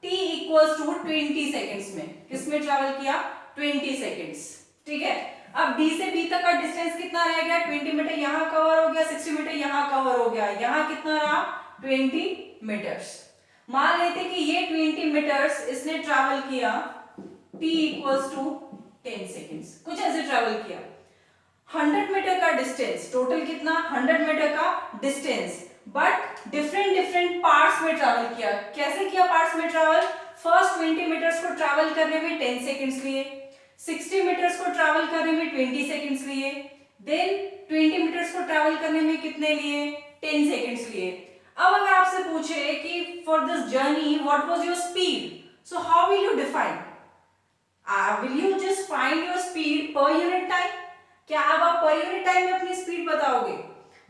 t इक्वल्स टू 20 सेकेंड्स में. किसमें ट्रैवल किया, 20 सेकेंड्स. ठीक है. अब D से B तक का डिस्टेंस कितना रह गया, 20 मीटर यहां कवर हो गया, 60 मीटर यहां कवर हो गया. यहां कितना रहा, 20 मीटर्स. मान लेते कि ये 20 मीटर्स इसने ट्रैवल किया t इक्वल्स टू 10 सेकेंड्स. कुछ ऐसे ट्रैवल किया. 100 मीटर का डिस्टेंस, टोटल कितना 100 मीटर का डिस्टेंस, बट डिफरेंट पार्ट्स में ट्रैवल किया. कैसे किया पार्ट्स में ट्रैवल, फर्स्ट 20 मीटर्स को ट्रैवल करने में 10 सेकेंड्स लिए, 60 मीटर्स को ट्रैवल करने में 20 सेकंड्स लिए, देन 20 मीटर्स को ट्रैवल करने में कितने लिए, 10 सेकंड्स लिए। अब अगर आपसे पूछे कि for this journey what was your speed, so how will you define, will you just find your speed पर यूनिट टाइम, क्या अब आप पर यूनिट टाइम में अपनी स्पीड बताओगे?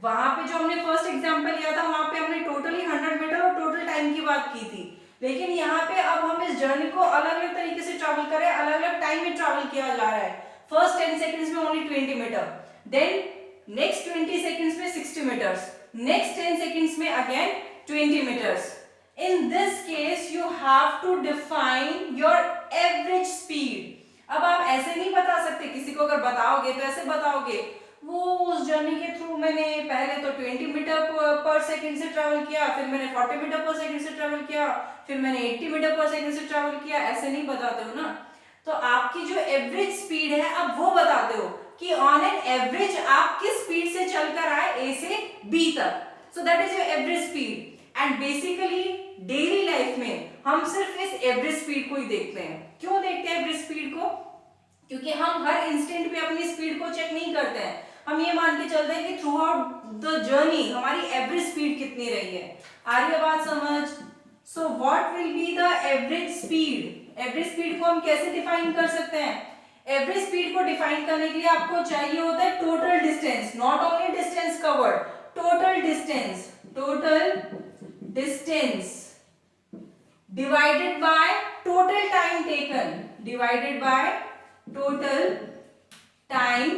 वहां पे जो हमने फर्स्ट एग्जांपल लिया था वहां पे हमने टोटली 100 मीटर और टोटल टाइम की बात की थी, लेकिन यहाँ पे अब हम इस जर्नी को अलग अलग तरीके से ट्रैवल कर रहे हैं, अलग अलग टाइम में ट्रैवल किया जा रहा है। फर्स्ट 10 सेकंड्स में only 20 metre, then next 20 seconds में 60 मीटर्स, नेक्स्ट 10 सेकंड्स में again 20 meters. In this case you have to define your average speed. अब आप ऐसे नहीं बता सकते, किसी को अगर बताओगे तो ऐसे बताओगे वो उस जर्नी के थ्रू मैंने पहले तो 20 मीटर पर सेकंड से ट्रैवल किया, फिर मैंने 40 मीटर पर सेकंड से ट्रैवल किया, फिर मैंने 80 मीटर पर सेकंड से ट्रैवल किया, ऐसे नहीं बताते हो ना। तो आपकी जो एवरेज स्पीड है अब वो बताते हो कि ऑन एन एवरेज आप किस स्पीड से चलकर आए ए से बी तक, so that is your average speed. And basically daily life में हम सिर्फ इस एवरेज स्पीड को ही देखते हैं। क्यों देखते हैं एवरेज स्पीड को? क्योंकि हम हर इंस्टेंट पे अपनी स्पीड को चेक नहीं करते हैं, हम ये मान के चलते हैं कि थ्रू आउट द जर्नी हमारी एवरेज स्पीड कितनी रही है। आ रही है बात समझ? So what will be the average speed? Average speed को हम कैसे डिफाइन कर सकते हैं? एवरेज स्पीड को डिफाइन करने के लिए आपको चाहिए होता है total distance, not only distance covered, total distance, total distance divided by total time taken, divided by total time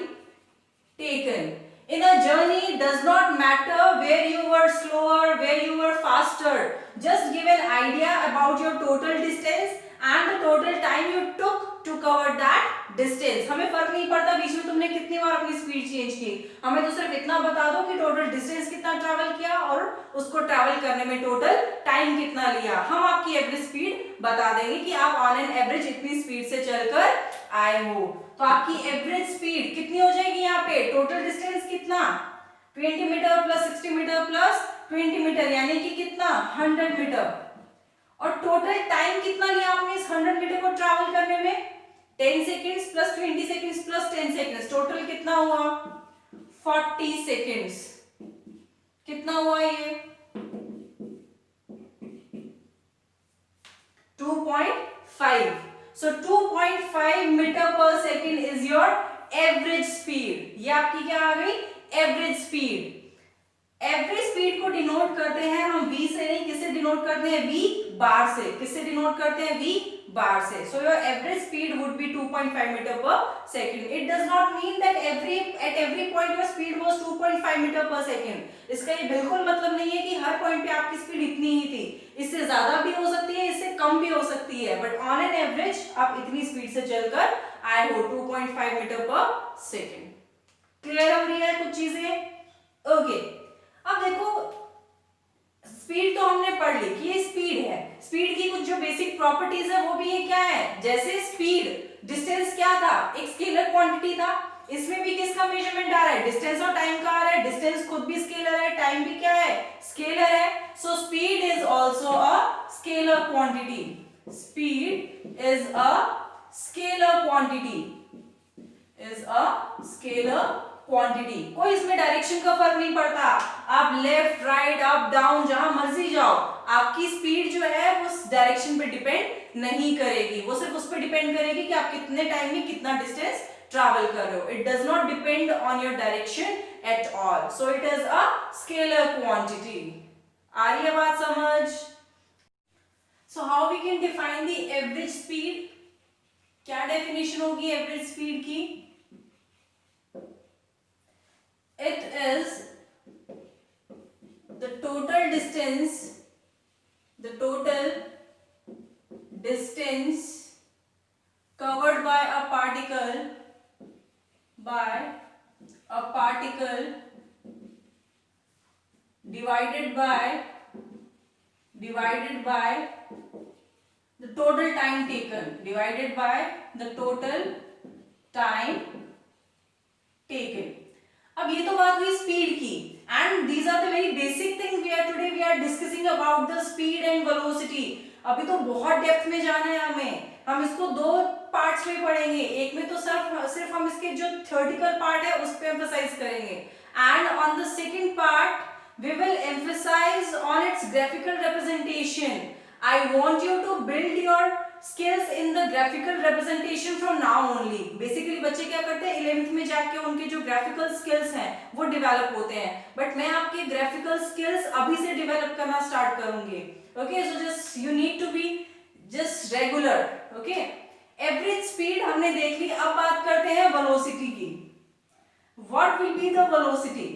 taken. In a journey does not matter where you were slower, where you were faster, just give an idea about your total distance and the total time you took to cover that distance. हमें फर्क नहीं पड़ता बीच में तुमने कितनी बार अपनी speed change की, हमें तो सिर्फ इतना बता दो कि टोटल डिस्टेंस कितना ट्रैवल किया और उसको ट्रैवल करने में टोटल टाइम कितना लिया। हम आपकी एवरेज स्पीड बता देंगे कि आप ऑन एन एवरेज इतनी स्पीड से चलकर आए हो। तो आपकी एवरेज स्पीड कितनी हो जाएगी यहाँ पे? टोटल डिस्टेंस कितना? 20 metre plus 60 metre plus 20 metre यानी कि कितना? 100 मीटर। और टोटल टाइम कितना लिया आपने इस 100 मीटर को ट्रैवल करने में? 10 seconds plus 20 seconds plus 10 seconds, total कितना हुआ? 40 सेकेंड्स। कितना हुआ ये? 2.5. So 2.5 metre per second is your average speed. ये आपकी क्या आ गई? Average speed. एवरेज स्पीड को डिनोट करते हैं हम v से नहीं, किससे डिनोट करते हैं? v बार से। किससे डिनोट करते हैं? v बार से। So your average speed would be 2.5 metre per second. It does not mean that at every point your speed was 2.5 metre per second. इसका ये बिल्कुल मतलब नहीं है कि हर पॉइंट पे आपकी स्पीड इतनी ही थी, इससे ज्यादा भी हो सकती है, इससे कम भी हो सकती है, बट ऑन एन एवरेज आप इतनी स्पीड से चलकर आए हो 2.5 मीटर पर सेकंड। क्लियर हो रही है कुछ चीजें? ओके अब देखो स्पीड तो हमने पढ़ ली कि ये स्पीड है, स्पीड की कुछ जो बेसिक प्रॉपर्टीज है वो भी ये क्या है? जैसे स्पीड, डिस्टेंस क्या था? एक स्केलर क्वांटिटी था, इसमें भी किसका मेजरमेंट आ रहा है? डिस्टेंस और टाइम का आ रहा है। डिस्टेंस खुद भी स्केलर है, टाइम भी क्या है? स्केलर है। So speed is also a scalar quantity. Speed is a scalar quantity, is a scalar quantity. कोई इसमें डायरेक्शन का फर्क नहीं पड़ता, आप लेफ्ट राइट अप डाउन जहां मर्जी जाओ, आपकी स्पीड जो है उस डायरेक्शन पे डिपेंड नहीं करेगी, वो सिर्फ उस पर डिपेंड करेगी कि आप कितने टाइम में कितना डिस्टेंस ट्रैवल कर रहे हो। It does not depend on your direction at all. So it is a scalar quantity. आ रही है बात समझ? So how we can define the average speed? क्या डेफिनेशन होगी एवरेज स्पीड की? It is the total distance covered by a particle divided by the total time taken, divided by the total time taken. अब ये तो बात हुई speed की, and these are the very basic things we are discussing about the speed and velocity. अभी तो बहुत depth में जाना है हमें, हम इसको दो पार्ट्स में पढ़ेंगे, एक में तो सिर्फ हम इसके जो थ्योरेटिकल पार्ट है उस पे एम्फसाइज करेंगे, and on the second part we will emphasize on its graphical representation. I want you to build your skills in the graphical representation from now only. Basically बच्चे क्या करते हैं 11th में जाके उनके जो graphical skills हैं वो develop होते हैं, but मैं आपके graphical skills अभी से develop करना start करूंगी. Okay, so just you need to be just regular. Okay, average speed हमने देख ली, अब बात करते हैं velocity की. What will be the velocity?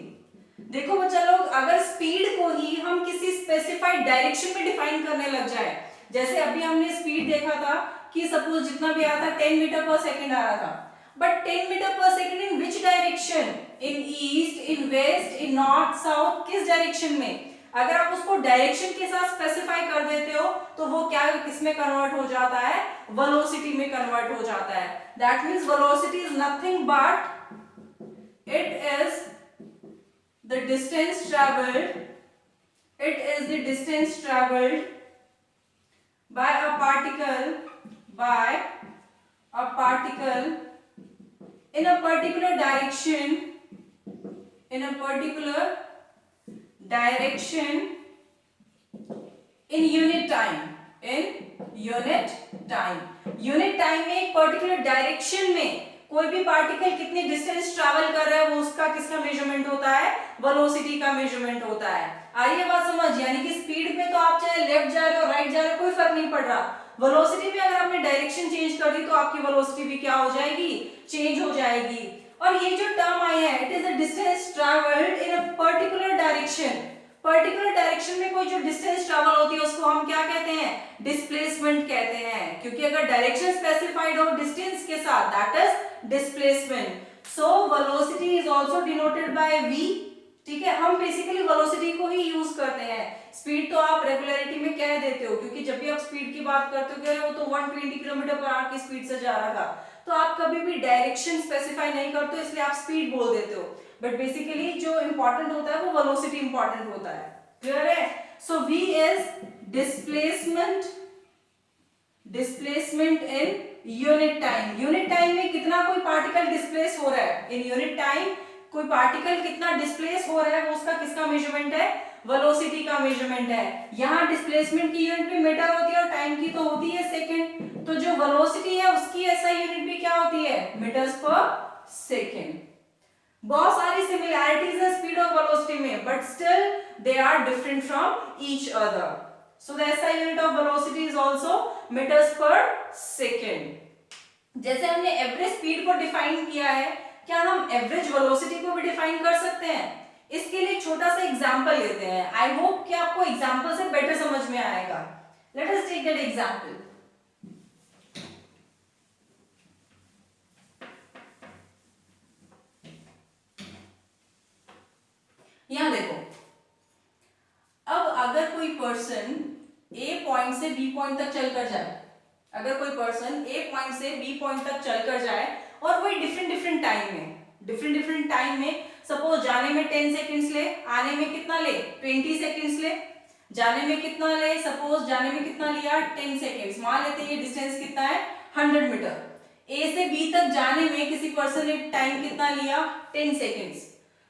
देखो बच्चा लोग, अगर स्पीड को ही हम किसी स्पेसिफाइड डायरेक्शन में डिफाइन करने लग जाए, जैसे अभी हमने स्पीड देखा था कि सपोज जितना भी आ रहा था 10 मीटर पर सेकंड आ रहा था, but 10 metre per second in which direction, in east, in west, in north, south, किस डायरेक्शन में? अगर आप उसको डायरेक्शन के साथ स्पेसिफाई कर देते हो तो वो क्या किसमें कन्वर्ट हो जाता है? वेलोसिटी में कन्वर्ट हो जाता है. That means velocity is nothing but it is the distance traveled, it is the distance traveled by a particle in a particular direction, in unit time, unit time में एक particular direction में कोई भी particle कितनी distance travel कर रहा है वो उसका किसका मेजरमेंट होता है? वेलोसिटी का मेजरमेंट होता है. आ रही है बात समझ? यानी कि स्पीड में तो आप चाहे लेफ्ट जा रहे हो राइट जा रहे हो कोई फर्क नहीं पड़ रहा, वेलोसिटी में अगर आपने डायरेक्शन चेंज कर दी तो आपकी वेलोसिटी भी क्या हो जाएगी? चेंज हो जाएगी. और ये जो टर्म आई है it is the distance travelled in a particular direction. Particular direction में कोई जो डिस्टेंस ट्रैवल होती है उसको हम क्या कहते हैं? डिस्प्लेसमेंट कहते हैं, क्योंकि अगर डायरेक्शन स्पेसिफाइड हो डिस्टेंस के साथ that is displacement. So velocity is also denoted by v. ठीक है, हम बेसिकली वेलोसिटी को ही यूज करते हैं. स्पीड तो आप रेगुलरिटी में कह देते हो, क्योंकि जब भी आप स्पीड की बात करते हो कि अरे वो तो 120 किलोमीटर पर आवर की स्पीड से जा रहा था, तो आप कभी भी डायरेक्शन स्पेसिफाई नहीं करते हो इसलिए आप स्पीड बोल देते हो, बट बेसिकली जो इंपॉर्टेंट होता है वो वेलोसिटी इंपॉर्टेंट होता है. क्लियर है? सो v is displacement in unit time. Unit time में कितना कोई पार्टिकल डिस्प्लेस हो रहा है, इन यूनिट टाइम कोई पार्टिकल कितना डिस्प्लेस हो रहा है वो उसका किसका मेजरमेंट है? वेलोसिटी का मेजरमेंट है. यहाँ डिस्प्लेसमेंट की यूनिट भी मीटर होती है और टाइम की तो होती है सेकंड, तो जो वेलोसिटी है उसकी ऐसा यूनिट भी क्या होती है? मीटर्स पर सेकंड. बहुत सारी सिमिलैरिटीज है स्पीड और वेलोसिटी में, but still they are different from each other. So the SI unit of velocity is also meters per second. जैसे हमने एवरेज स्पीड को डिफाइन किया है, क्या हम एवरेज वेलोसिटी को भी डिफाइन कर सकते हैं? इसके लिए छोटा सा एग्जांपल लेते हैं. आई होप कि आपको एग्जांपल से बेटर समझ में आएगा. Let us take that example. यहां देखो, अब अगर कोई पर्सन ए पॉइंट से बी पॉइंट तक चलकर जाए, अगर कोई पर्सन ए पॉइंट से बी पॉइंट तक चलकर जाए और वही डिफरेंट डिफरेंट टाइम में सपोज जाने में 10 सेकंड्स ले, आने में कितना ले? 20 सेकंड्स ले. जाने में कितना ले? सपोज जाने में कितना लिया? 10 सेकंड्स. मान लेते हैं ये डिस्टेंस कितना है? 100 मीटर. ए से बी तक जाने में किसी पर्सन ने टाइम कितना लिया? 10 सेकंड्स.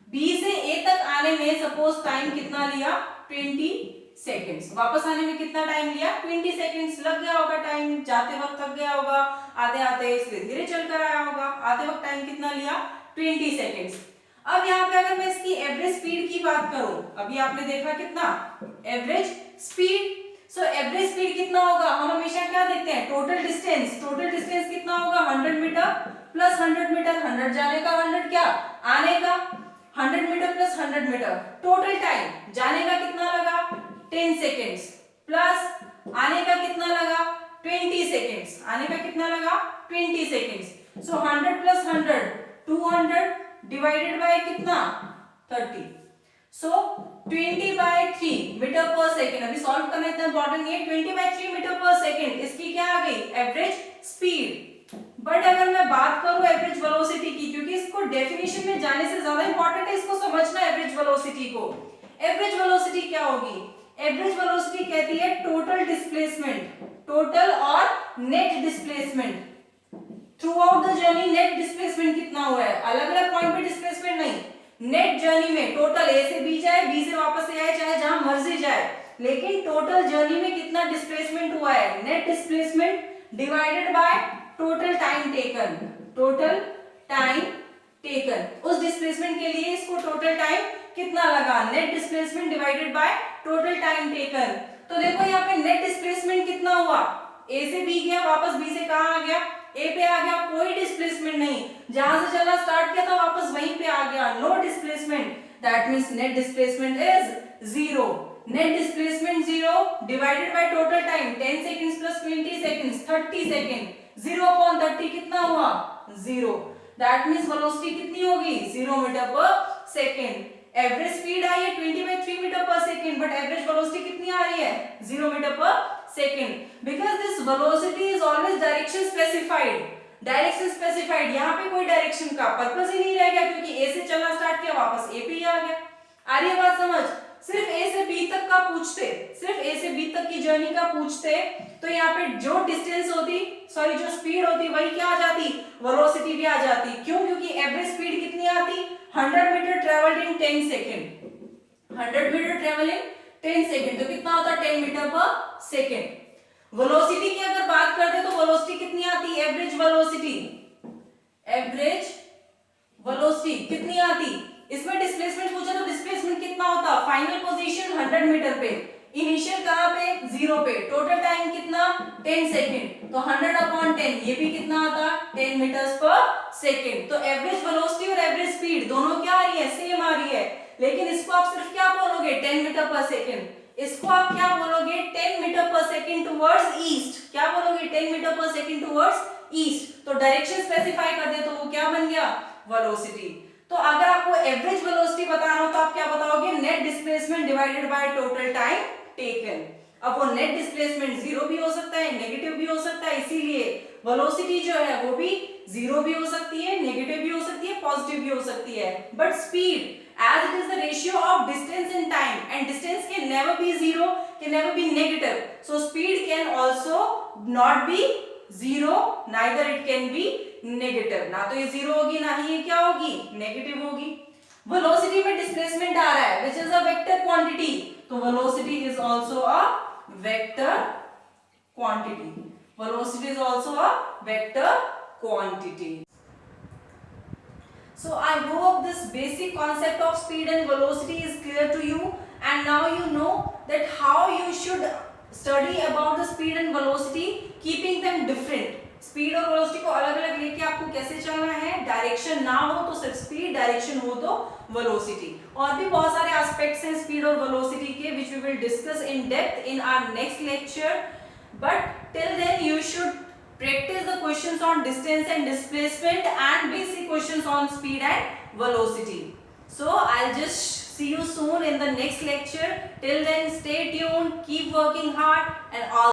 बी से ए तक आने में सपोज टाइम कितना लिया? 20 सेकंड्स. वापस आने में कितना टाइम लिया? 20 सेकंड्स. लग गया होगा टाइम, जाते वक्त थक गया होगा, आते आते इसलिए धीरे चलकर आया होगा. आते वक्त टाइम कितना लिया? 20 सेकंड्स. अब यहाँ पे अगर मैं इसकी एवरेज स्पीड की बात करूं, अभी आपने देखा कितना average speed. So average speed कितना होगा? हम हमेशा क्या देखते हैं? Total distance. टोटल डिस्टेंस कितना होगा? 100 मीटर प्लस 100 मीटर. 100 जाने का, 100 क्या आने का. 100 metre plus 100 metre. Total time जाने का कितना लगा? 10 सेकेंड्स प्लस आने का कितना लगा? 20 सेकेंड्स. आने का कितना लगा? 20 seconds. So 100 plus 100 200 divided by कितना? 30. सो 20/3 मीटर पर सेकेंड. अभी सॉल्व करना इतना इंपॉर्टेंट नहीं है. 20/3 मीटर पर सेकेंड इसकी क्या आ गई? Average speed. बट अगर मैं बात करूं एवरेज वेलोसिटी की, क्योंकि इसको डेफिनेशन में जाने से ज्यादा इंपॉर्टेंट है इसको समझना एवरेज वेलोसिटी को. एवरेज वेलोसिटी क्या होगी? एवरेज वेलोसिटी कहती है टोटल डिस्प्लेसमेंट, टोटल और net displacement. Through out the journey net displacement कितना हुआ है, अलग अलग पॉइंट पे डिस्प्लेसमेंट नहीं, नेट जर्नी में टोटल ए से बी जाए, बी से वापस ए आए, चाहे जहां मर्जी जाए, लेकिन टोटल जर्नी में कितना डिस्प्लेसमेंट हुआ है, net displacement divided by total time taken, total time taken. उस डिस्प्लेसमेंट के लिए इसको टोटल टाइम कितना लगा, net displacement divided by total time taken. तो देखो यहाँ पे नेट डिस्प्लेसमेंट कितना हुआ, ए से बी गया, वापस बी से कहां आ गया, ए पे आ गया, कोई डिस्प्लेसमेंट नहीं, जहां से चला स्टार्ट किया था वापस वहीं पे आ गया, no displacement, that means net displacement is 0। Net displacement 0 divided by total time 10 seconds plus 20 seconds 30 second, 0/30 कितना हुआ, 0, दैट मींस वेलोसिटी कितनी होगी, 0 metre per second. Average speed आई है 20/3 metre per second, but average velocity कितनी आ रही है, 0 metre per second, because this velocity is always direction specified, direction specified, यहाँ पे कोई डायरेक्शन का पर्पस ही नहीं रह गया, क्योंकि ए से चलना स्टार्ट किया वापस ए पे ही आ गया। आ रही है बात समझ, सिर्फ ए से बी तक का पूछते, सिर्फ ए से बी तक की जर्नी का पूछते, तो यहाँ पे जो डिस्टेंस होती, सॉरी जो स्पीड होती, वही क्या आ जाती, वेलोसिटी भी आ जाती। क्यों, क्योंकि एवरेज स्पीड कितनी आती, 100 metre travelled in 10 second, 100 metre travel in 10 second, तो कितना होता है 10 मीटर पर सेकंड। वेलोसिटी की अगर बात करते तो वेलोसिटी कितनी आती, एवरेज वेलोसिटी, एवरेज वेलोसिटी कितनी आती, इसमें डिस्प्लेसमेंट पूछा तो डिस्प्लेसमेंट कितना होता, फाइनल पोजीशन 100 मीटर पे, इनिशियल कहां पे, 0 पे, टोटल टाइम कितना 10 सेकंड, तो 100/10, ये भी कितना आता 10 मीटर्स पर सेकंड। तो एवरेज वेलोसिटी और एवरेज स्पीड दोनों क्या आ रही है, सेम आ रही है, लेकिन इसको आप सिर्फ क्या बोलोगे 10 मीटर पर सेकंड, इसको आप क्या बोलोगे 10 metre per second towards east, क्या बोलोगे 10 metre per second towards east. तो डायरेक्शन स्पेसिफाई कर दे तो वो क्या बन गया, वेलोसिटी। तो अगर आपको एवरेज वेलोसिटी बताना हो तो आप क्या बताओगे, net displacement divided by total time taken. अब वो नेट डिस्प्लेसमेंट 0 भी हो सकता है, नेगेटिव भी हो सकता है, इसीलिए वेलोसिटी जो है वो भी 0 भी हो सकती है, नेगेटिव भी हो सकती है, पॉजिटिव भी हो सकती है, but speed as it is the ratio of distance in time and distance can never be 0, can never be negative, so speed can also not be 0, neither it can be negative, ना तो ये 0 होगी ना ही ये क्या होगी, negative होगी। Velocity में डिस्प्लेसमेंट आ रहा है which is a vector quantity, तो velocity is also a vector quantity, velocity is also a vector quantity। So I hope this basic concept of speed and velocity is clear to you, and now you know that how you should study about the speed and velocity, keeping them different। Speed और velocity को अलग अलग लेके आपको कैसे चलना है, direction ना हो तो सिर्फ स्पीड, डायरेक्शन हो तो वेलोसिटी। और भी बहुत सारे एस्पेक्ट्स हैं स्पीड और वेलोसिटी के which we will discuss in depth in our next lecture, but till then you should practice the questions on distance and displacement and basic questions on speed and velocity. So I'll just see you soon in the next lecture. Till then, stay tuned, keep working hard, and all